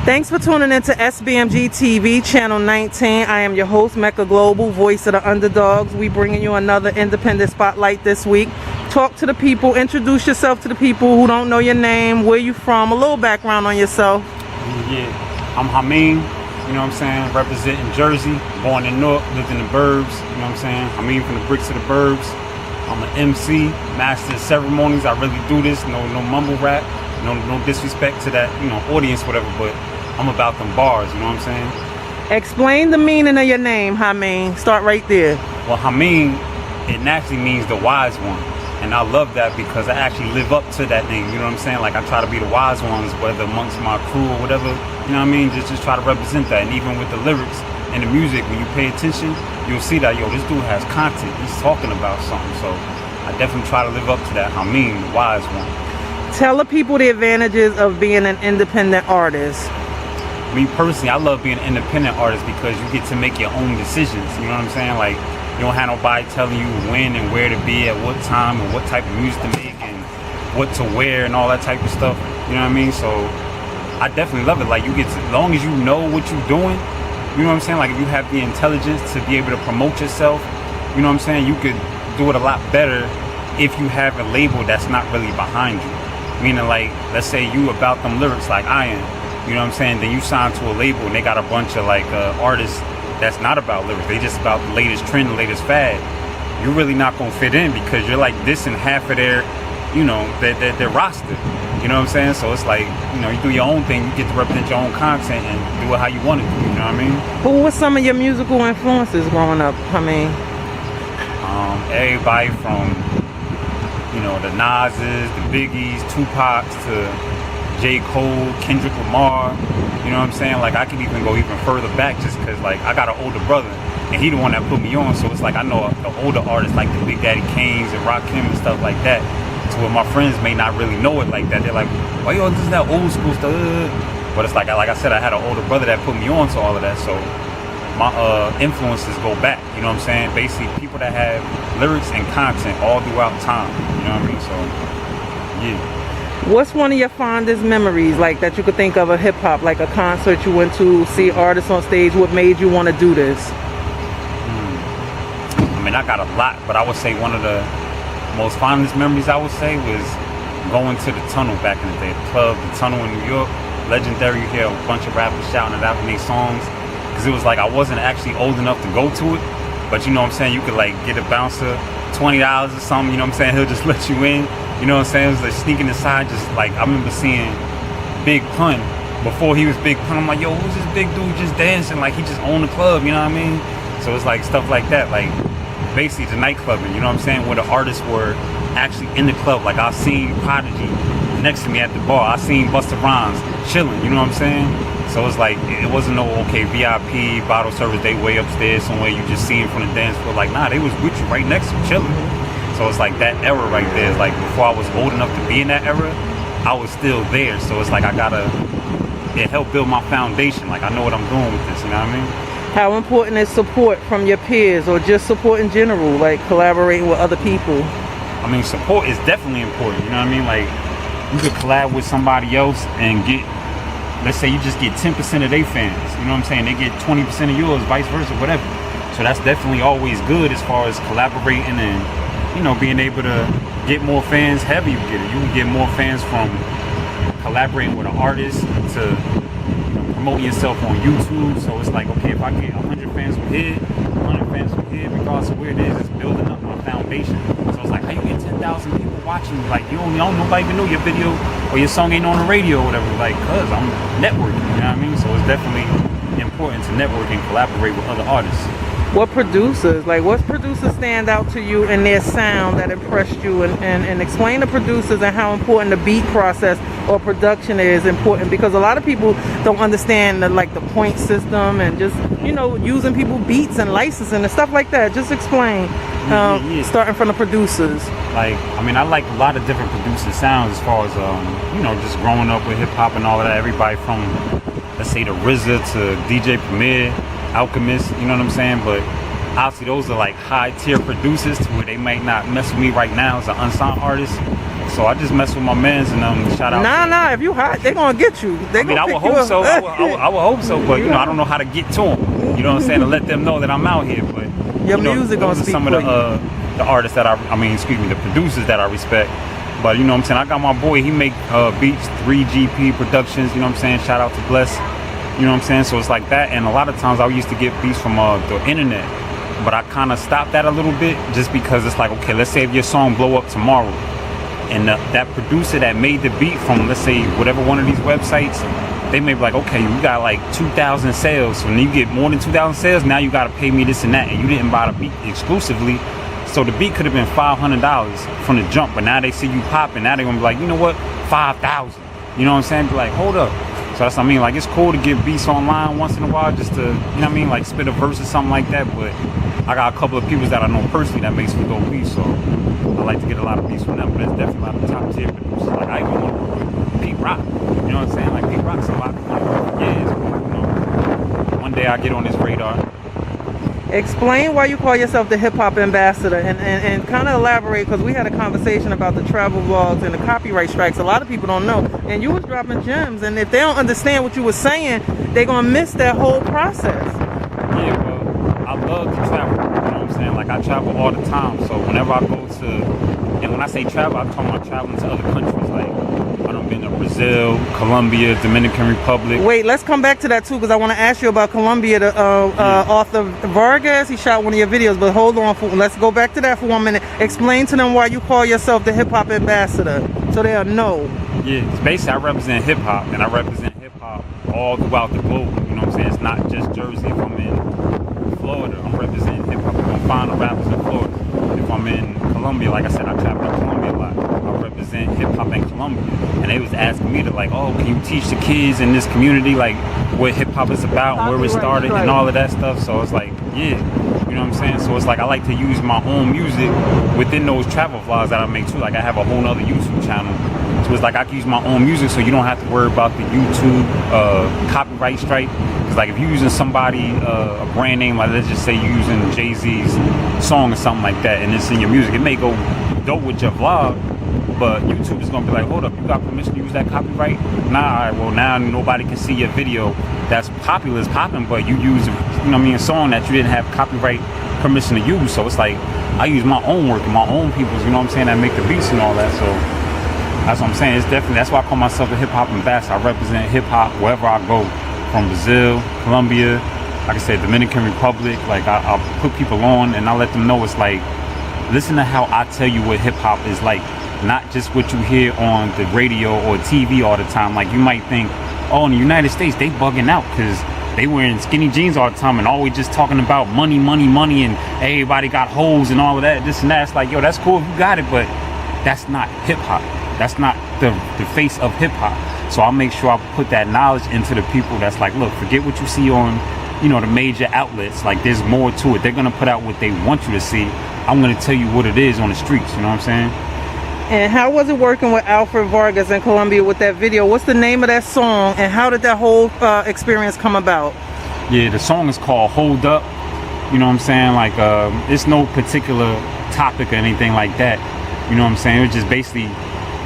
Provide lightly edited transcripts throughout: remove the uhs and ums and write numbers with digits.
Thanks for tuning into SBMG TV, Channel 19. I am your host, MeccaGloBal, voice of the underdogs. We bringing you another independent spotlight this week. Talk to the people, introduce yourself to the people who don't know your name, where you from, a little background on yourself. Yeah, I'm Hameen, you know what I'm saying, representing Jersey, born in Newark, lived in the burbs, you know what I'm saying, Hameen from the bricks of the burbs. I'm an MC, master of ceremonies, I really do this, no mumble rap, no disrespect to that, audience, whatever, but I'm about them bars, you know what I'm saying? Explain the meaning of your name, Hameen. Start right there. Well, Hameen, it naturally means the wise one. And I love that because I actually live up to that name, you know what I'm saying? Like I try to be the wise ones, whether amongst my crew or whatever, you know what I mean? Just try to represent that. And even with the lyrics and the music, when you pay attention, you'll see that, this dude has content. He's talking about something. So I definitely try to live up to that. Hameen, the wise one. Tell the people the advantages of being an independent artist. Me personally, I love being an independent artist because you get to make your own decisions, you know what I'm saying? Like, you don't have nobody telling you when and where to be at what time and what type of music to make and what to wear and all that type of stuff, you know what I mean? So I definitely love it. Like, you get to, as long as you know what you're doing, you know what I'm saying? Like, if you have the intelligence to be able to promote yourself, you know what I'm saying? You could do it a lot better if you have a label that's not really behind you. Meaning, like, let's say you about them lyrics like I am. You know what I'm saying? Then you sign to a label and they got a bunch of like artists that's not about lyrics. They just about the latest trend, the latest fad. You're really not gonna fit in because you're like dissing half of their, their roster. You know what I'm saying? So it's like, you do your own thing. You get to represent your own content and do it how you want it to. You know what I mean? Who were some of your musical influences growing up? I mean, everybody from the Nas's, the Biggies, Tupac's to J. Cole, Kendrick Lamar, you know what I'm saying? Like, I can even go even further back just because, like, I got an older brother, and he the one that put me on, so it's like I know the older artists like the Big Daddy Kanes and Rakim and stuff like that, to where my friends may not really know it like that. They're like, why you all this is that old school stuff? But it's like I said, I had an older brother that put me on to all of that, so my influences go back, you know what I'm saying? Basically, people that have lyrics and content all throughout time, you know what I mean? So, yeah. What's one of your fondest memories, like that you could think of hip-hop, like a concert you went to, see artists on stage? What made you want to do this? I mean, I got a lot, but I would say one of the most fondest memories I would say was going to the Tunnel back in the day. The club, the Tunnel in New York, legendary. You hear a bunch of rappers shouting it out in their songs. Because it was like I wasn't actually old enough to go to it, but you know what I'm saying? You could like get a bouncer $20 or something, you know what I'm saying? He'll just let you in. You know what I'm saying? It was like sneaking inside, just like I remember seeing Big Pun before he was Big Pun. I'm like, yo, who's this big dude just dancing? Like he just owned the club, you know what I mean? So it's like stuff like that, like basically the nightclubbing, you know what I'm saying? Where the artists were actually in the club. Like I seen Prodigy next to me at the bar. I seen Busta Rhymes chilling, you know what I'm saying? So it's like, it wasn't no, okay, VIP, bottle service, they way upstairs somewhere, you just see them from the dance floor. Like, nah, they was with you right next to you, chilling. So it's like that era right there. It's like before I was old enough to be in that era, I was still there. So it's like it helped build my foundation. Like I know what I'm doing with this, you know what I mean? How important is support from your peers or just support in general, like collaborating with other people? I mean, support is definitely important, you know what I mean? Like you could collab with somebody else and get, let's say you just get 10% of their fans, you know what I'm saying? They get 20% of yours, vice versa, whatever. So that's definitely always good as far as collaborating and being able to get more fans, however you get it. You can get more fans from collaborating with an artist to promoting yourself on YouTube. So it's like, okay, if I get 100 fans from here, 100 fans from here, regardless of where it is, it's building up my foundation. So it's like, how you get 10,000 people watching you? Like, nobody even know your video or your song ain't on the radio or whatever. Like, cause I'm networking, you know what I mean? So it's definitely important to network and collaborate with other artists. What producers stand out to you in their sound that impressed you, and explain the producers and how important the beat process or production is important, because a lot of people don't understand the point system and just using people beats and licensing and stuff like that. Just explain, starting from the producers. Like, I mean, I like a lot of different producer sounds as far as just growing up with hip hop and all of that. Everybody from, let's say, the RZA to DJ Premier, Alchemist, you know what I'm saying? But obviously those are like high tier producers to where they might not mess with me right now as an unsigned artist. So I just mess with my mans and shout out. Nah. If you hot, they gonna get you. I mean, I would hope so. I would hope so, but you know, I don't know how to get to them. You know what I'm saying? To let them know that I'm out here. But your you know, music gonna speak some for of the artists that the producers that I respect. But you know what I'm saying? I got my boy. He make beats, 3GP Productions. You know what I'm saying? Shout out to Bless. You know what I'm saying? So it's like that. And a lot of times I used to get beats from the internet. But I kind of stopped that a little bit just because it's like, okay, let's say if your song blow up tomorrow and that producer that made the beat from, let's say, whatever one of these websites, they may be like, okay, you got like 2,000 sales. So when you get more than 2,000 sales, now you got to pay me this and that. And you didn't buy the beat exclusively. So the beat could have been $500 from the jump. But now they see you popping. Now they're going to be like, you know what? 5,000. You know what I'm saying? Be like, hold up. So that's what I mean. Like, it's cool to get beats online once in a while just to, you know what I mean? Like, spit a verse or something like that. But I got a couple of people that I know personally that makes some dope beats, so I like to get a lot of beats from them. But it's definitely a lot of top tier producers. Like, I even want to work with Pete Rock. You know what I'm saying? Like, Pete Rock's a lot of fun. Yeah, it's cool. You know, one day I get on his radar. Explain why you call yourself the hip-hop ambassador, and kind of elaborate, because we had a conversation about the travel vlogs and the copyright strikes. A lot of people don't know, and you was dropping gems, and if they don't understand what you were saying, they're gonna miss that whole process. Yeah, well, I love to travel. You know what I'm saying? Like, I travel all the time, so whenever I go to, and when I say travel, I'm talking about traveling to other countries. Like, I done been to Brazil, Colombia, Dominican Republic. Wait, let's come back to that too, because I want to ask you about Colombia. The author Vargas, he shot one of your videos, but hold on, let's go back to that for 1 minute. Explain to them why you call yourself the hip-hop ambassador, so they'll know. Yeah, it's basically I represent hip-hop, and I represent hip-hop all throughout the globe. You know what I'm saying? It's not just Jersey. If I'm in Florida, I'm representing hip-hop. I'm going to find the rappers in Florida. If I'm in Colombia, like I said, I travel to Colombia a lot. I represent hip-hop in Colombia. And they was asking me to, like, oh, can you teach the kids in this community, like, what hip-hop is about and where it started and all of that stuff. So it's like, yeah, you know what I'm saying? So it's like I like to use my own music within those travel vlogs that I make too. Like, I have a whole nother YouTube channel. So it's like I can use my own music so you don't have to worry about the YouTube copyright strike. Because, like, if you're using somebody, a brand name, like let's just say you're using Jay-Z's song or something like that, and it's in your music, it may go dope with your vlog, but YouTube is going to be like, hold up, you got permission to use that copyright? Nah, all right, well, now nobody can see your video that's popular, is popping, but you use, you know what I mean, a song that you didn't have copyright permission to use. So it's like, I use my own work and my own people's, you know what I'm saying, that make the beats and all that. So that's what I'm saying. It's definitely, that's why I call myself a hip-hop ambassador. I represent hip-hop wherever I go, from Brazil, Colombia, like I said, Dominican Republic. Like, I'll put people on and I let them know it's like, listen to how I tell you what hip-hop is like. Not just what you hear on the radio or TV all the time. Like, you might think, oh, in the United States, they bugging out because they wearing skinny jeans all the time and always just talking about money, money, money, and everybody got hoes and all of that, this and that. It's like, yo, that's cool if you got it, but that's not hip-hop. That's not the face of hip-hop. So I'll make sure I put that knowledge into the people that's like, look, forget what you see on, you know, the major outlets. Like, there's more to it. They're going to put out what they want you to see. I'm going to tell you what it is on the streets, you know what I'm saying? And how was it working with Alfred Vargas in Colombia with that video? What's the name of that song, and how did that whole experience come about? Yeah, the song is called Hold Up. You know what I'm saying? Like, it's no particular topic or anything like that. You know what I'm saying? It was just basically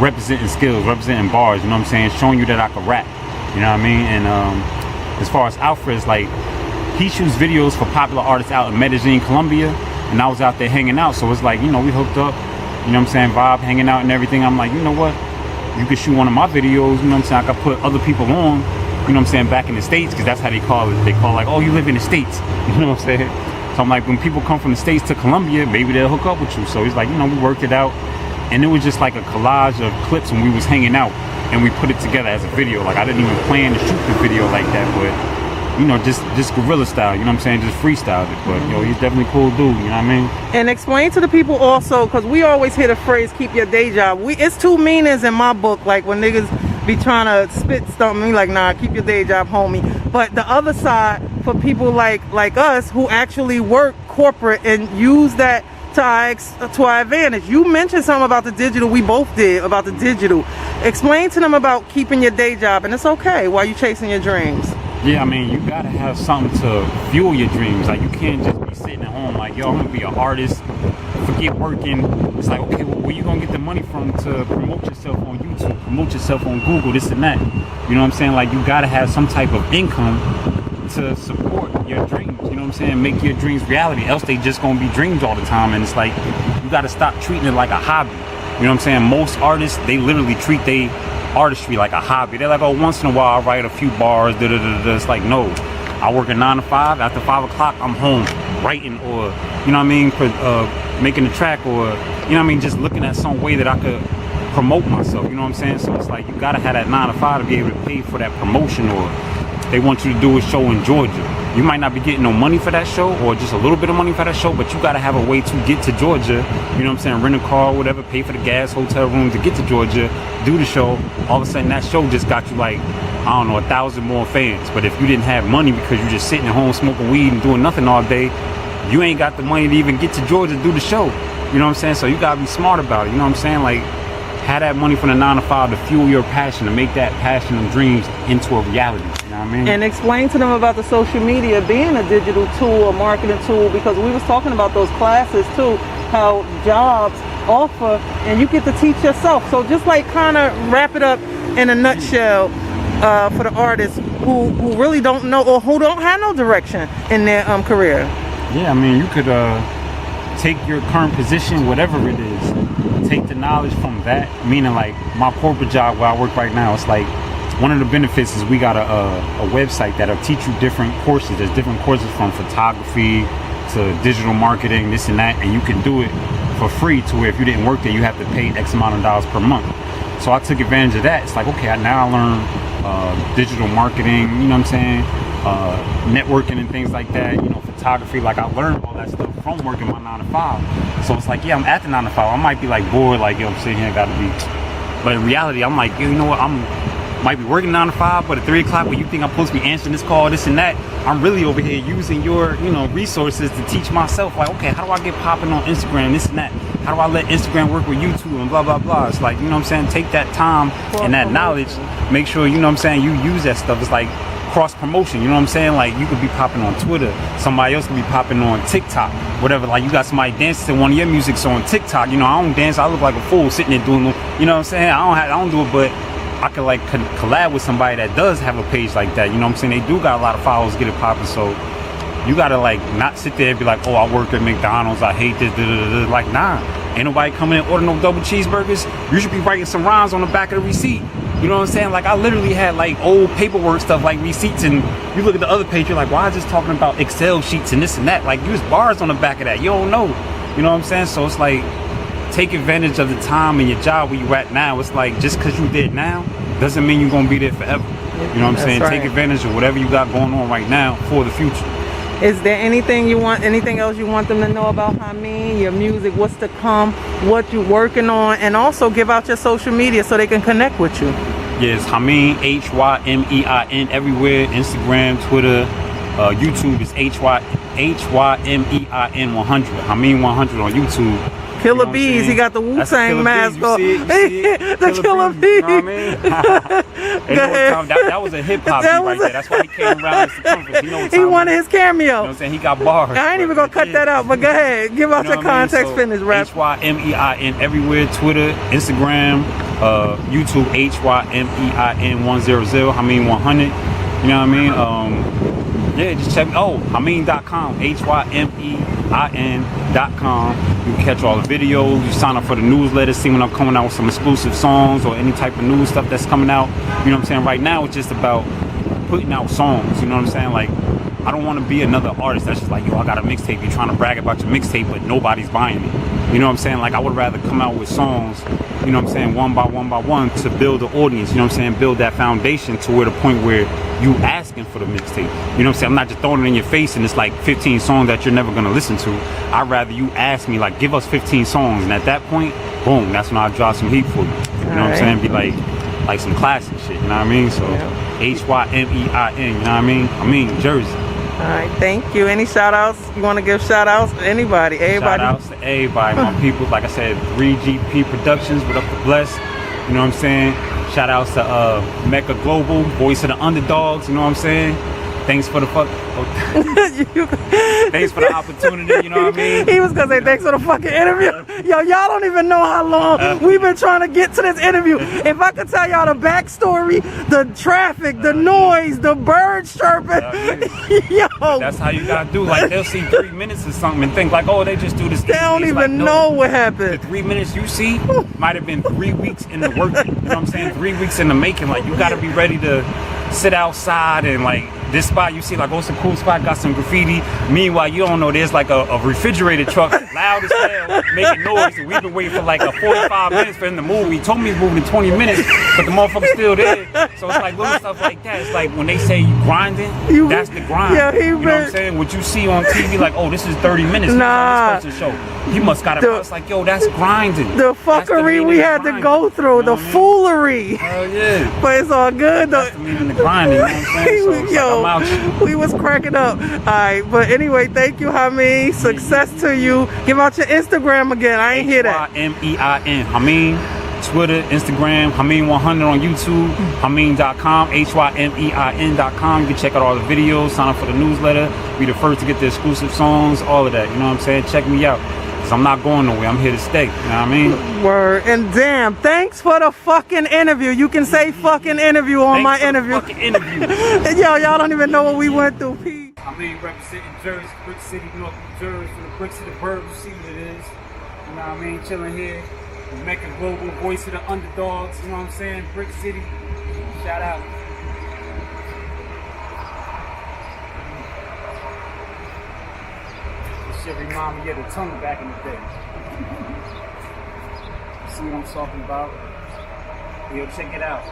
representing skills, representing bars, you know what I'm saying? Showing you that I could rap, you know what I mean? And as far as Alfred, it's like, he shoots videos for popular artists out in Medellin, Colombia, and I was out there hanging out. So it's like, you know, we hooked up. You know what I'm saying, vibe, hanging out and everything. I'm like, you know what, you could shoot one of my videos, you know what I'm saying, I could put other people on, you know what I'm saying, back in the States, because that's how they call it. They call, like, oh, you live in the States, you know what I'm saying? So I'm like, when people come from the States to Colombia, maybe they'll hook up with you. So he's like, you know, we worked it out, and it was just like a collage of clips when we was hanging out, and we put it together as a video. Like, I didn't even plan to shoot the video like that, but you know, just guerrilla style, you know what I'm saying, just freestyled it. But yo, he's definitely a cool dude, you know what I mean? And explain to the people also, because we always hear the phrase keep your day job. It's two meanings in my book. Like, when niggas be trying to spit something, we like, nah, keep your day job, homie. But the other side, for people like us who actually work corporate and use that to our advantage. You mentioned something about the digital, we both did, about the digital. Explain to them about keeping your day job, and it's okay while you chasing your dreams. Yeah, I mean, you gotta have something to fuel your dreams. Like, you can't just be sitting at home like, yo, I'm gonna be an artist, forget working. It's like, okay, well, where where you gonna get the money from to promote yourself on YouTube, promote yourself on Google, this and that. You know what I'm saying? Like, you gotta have some type of income to support your dreams. You know what I'm saying? Make your dreams reality. Else they just gonna be dreams all the time. And it's like, you gotta stop treating it like a hobby. You know what I'm saying? Most artists, they literally treat they artistry like a hobby. They're like, oh, once in a while I write a few bars, It's like, no. I work a 9 to 5. After 5 o'clock, I'm home writing, or, you know what I mean, making a track, or, you know what I mean, just looking at some way that I could promote myself. You know what I'm saying? So it's like, you gotta have that 9 to 5 to be able to pay for that promotion, or they want you to do a show in Georgia. You might not be getting no money for that show, or just a little bit of money for that show, but you gotta have a way to get to Georgia. You know what I'm saying? Rent a car, whatever, pay for the gas, hotel room to get to Georgia, do the show. All of a sudden, that show just got you like, I don't know, 1,000 more fans. But if you didn't have money because you're just sitting at home smoking weed and doing nothing all day, you ain't got the money to even get to Georgia to do the show. You know what I'm saying? So you gotta be smart about it. You know what I'm saying? Like, have that money from the 9 to 5 to fuel your passion, to make that passion and dreams into a reality. You know what I mean? And explain to them about the social media being a digital tool, a marketing tool, because we was talking about those classes too, how jobs offer and you get to teach yourself. So just like kind of wrap it up in a nutshell for the artists who really don't know, or who don't have no direction in their career. Yeah, I mean, you could take your current position, whatever it is, take the knowledge from that, meaning like my corporate job where I work right now, it's like, one of the benefits is we got a website that'll teach you different courses. There's different courses from photography to digital marketing, this and that, and you can do it for free, to where if you didn't work there, you have to pay X amount of dollars per month. So I took advantage of that. It's like, okay, now I learn digital marketing, you know what I'm saying, networking and things like that, you know, photography. Like, I learned all that stuff from working my 9 to 5. So it's like, yeah, I'm at the 9 to 5. I might be like bored, like, yo, I'm sitting here, gotta be. But in reality, I'm like, yo, you know what, might be working 9 to 5, but at 3 o'clock when you think I'm supposed to be answering this call, this and that, I'm really over here using your, you know, resources to teach myself, like, okay, how do I get popping on Instagram, this and that? How do I let Instagram work with YouTube and blah, blah, blah? It's like, you know what I'm saying? Take that time and that knowledge, make sure, you know what I'm saying, you use that stuff. It's like cross promotion, you know what I'm saying? Like, you could be popping on Twitter, somebody else could be popping on TikTok, whatever. Like, you got somebody dancing to one of your musics on TikTok. You know, I don't dance, I look like a fool sitting there doing, you know what I'm saying? I don't do it, but I could like collab with somebody that does have a page like that. You know what I'm saying? They do got a lot of followers, get it popping. So you gotta like not sit there and be like, oh, I work at McDonald's, I hate this, like, nah, ain't nobody coming in order no double cheeseburgers. You should be writing some rhymes on the back of the receipt. You know what I'm saying? Like, I literally had like old paperwork stuff, like receipts, and you look at the other page, you're like, why is this talking about Excel sheets and this and that? Like, use bars on the back of that. You don't know. You know what I'm saying? So it's like, take advantage of the time and your job where you at now. It's like, just because you did now doesn't mean you're gonna be there forever. You know what I'm saying? Right. Take advantage of whatever you got going on right now for the future. Is there anything else you want them to know about Hameen, your music, what's to come, what you're working on, and also give out your social media so they can connect with you? Yes, Hameen, Hymein, everywhere. Instagram, Twitter, YouTube is Hymein 100. Hameen 100 on YouTube. Killer Bees, he got the Wu-Tang mask on. The Killer Bees. You know what I mean? That was a hip-hop beat right there. That's why he came around the circumference. He wanted his cameo. You know what I'm saying? He got bars. I ain't even gonna cut that out, but go ahead. Give out your context, finish, rap. Hymein everywhere. Twitter, Instagram, YouTube, Hymein 100, Hameen 100. You know what I mean? Yeah, just check me. Oh, Hameen.com, Hymein.com. You can catch all the videos. You sign up for the newsletter, see when I'm coming out with some exclusive songs or any type of new stuff that's coming out. You know what I'm saying? Right now, it's just about putting out songs. You know what I'm saying? Like, I don't want to be another artist that's just like, yo, I got a mixtape. You're trying to brag about your mixtape, but nobody's buying it. You know what I'm saying? Like, I would rather come out with songs, you know what I'm saying, one by one to build the audience, you know what I'm saying, build that foundation to where the point where you asking for the mixtape. You know what I'm saying? I'm not just throwing it in your face and it's like 15 songs that you're never going to listen to. I'd rather you ask me, like, give us 15 songs. And at that point, boom, that's when I drop some heat for you. You know what I'm saying? Be like some classic shit, you know what I mean? So, Hymein, you know what I mean? Hameen, Jersey. All right, thank you. Any shout outs? You want to give shout outs to anybody? Everybody? Shout outs to everybody, my people. Like I said, 3GP Productions, what up to Bless? You know what I'm saying? Shout outs to MeccaGloBal, Voice of the Underdogs, you know what I'm saying? Thanks for the thanks for the opportunity, you know what I mean? He was gonna say thanks for the fucking interview. Yo, y'all don't even know how long we've been trying to get to this interview. If I could tell y'all the backstory, the traffic, the noise, the birds chirping, yo. That's how you gotta do. Like, they'll see 3 minutes or something and think like, oh, they just do this. They don't even know what happened. The 3 minutes you see might have been 3 weeks in the working. You know what I'm saying? 3 weeks in the making. Like, you gotta be ready to sit outside and like this spot you see like, oh, it's a cool spot, got some graffiti. Meanwhile, you don't know there's like a refrigerator truck loud as hell making noise, and we've been waiting for like a 45 minutes for him to move. He told me he's moving in 20 minutes, but the motherfucker's still there. So it's like little stuff like that. It's like when they say you grinding, that's the grind. Yeah, you know what I'm saying? What you see on TV, like, oh, this is 30 minutes. Nah. This show. He must got a. It's like, yo, that's grinding. The fuckery we had to go through, you know, the foolery. Hell yeah. But it's all good though. That's the meaning of grinding, you know what I'm saying? So yo, like, we was cracking up. Alright, but anyway, thank you, Hameen. Success to you. Give out your Instagram again. I ain't hear that. HYMEIN. Hameen. Twitter, Instagram, Hameen100 on YouTube, Hameen.com, HYMEIN.com. You can check out all the videos, sign up for the newsletter, be the first to get the exclusive songs, all of that. You know what I'm saying? Check me out. Cause I'm not going nowhere. I'm here to stay. You know what I mean? Word. And damn, thanks for the fucking interview. You can say fucking interview on my interview. Fucking interview. Yo, y'all don't even know what we went through. Peace. Hameen representing Jersey, Brick City, North New Jersey, from the bricks to the burbs. You see what it is. You know what I mean? Chilling here. MeccaGloBal, voice of the underdogs, you know what I'm saying? Brick City, shout out. This shit remind me of the tunnel back in the day. See what I'm talking about? Yo, check it out.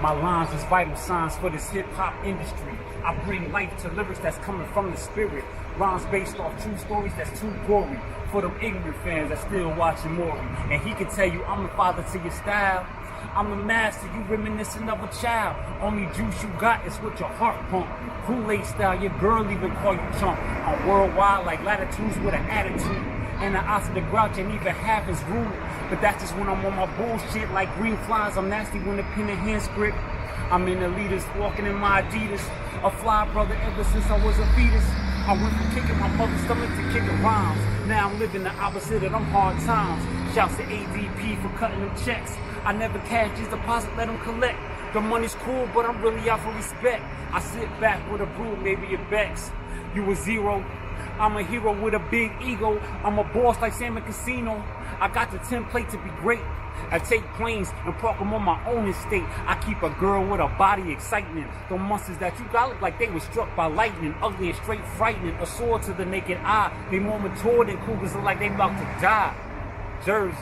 My lines is vital signs for this hip-hop industry. I bring life to lyrics that's coming from the spirit. Rhymes based off true stories that's too gory. For them ignorant fans that still watching Maury. And he can tell you I'm the father to your style. I'm the master, you reminiscent of a child. Only juice you got is what your heart pump. Kool-Aid style, your girl even call you chump. I'm worldwide like latitudes with an attitude. And the odds of the grouch ain't even half as rude. But that's just when I'm on my bullshit like green flies. I'm nasty when the pen and hand script. I'm in the leaders, walking in my Adidas. A fly brother ever since I was a fetus. I went from kicking my mother's stomach to kicking rhymes. Now I'm living the opposite of them hard times. Shouts to ADP for cutting them checks. I never cash these deposits, let them collect. The money's cool, but I'm really out for respect. I sit back with a brew, maybe a Bex. You a zero. I'm a hero with a big ego. I'm a boss like Sam Casino. I got the template to be great. I take planes and park them on my own estate. I keep a girl with a body excitement. The monsters that you got look like they were struck by lightning. Ugly and straight frightening. A sword to the naked eye. They more mature than cougars look like they about to die. Jersey.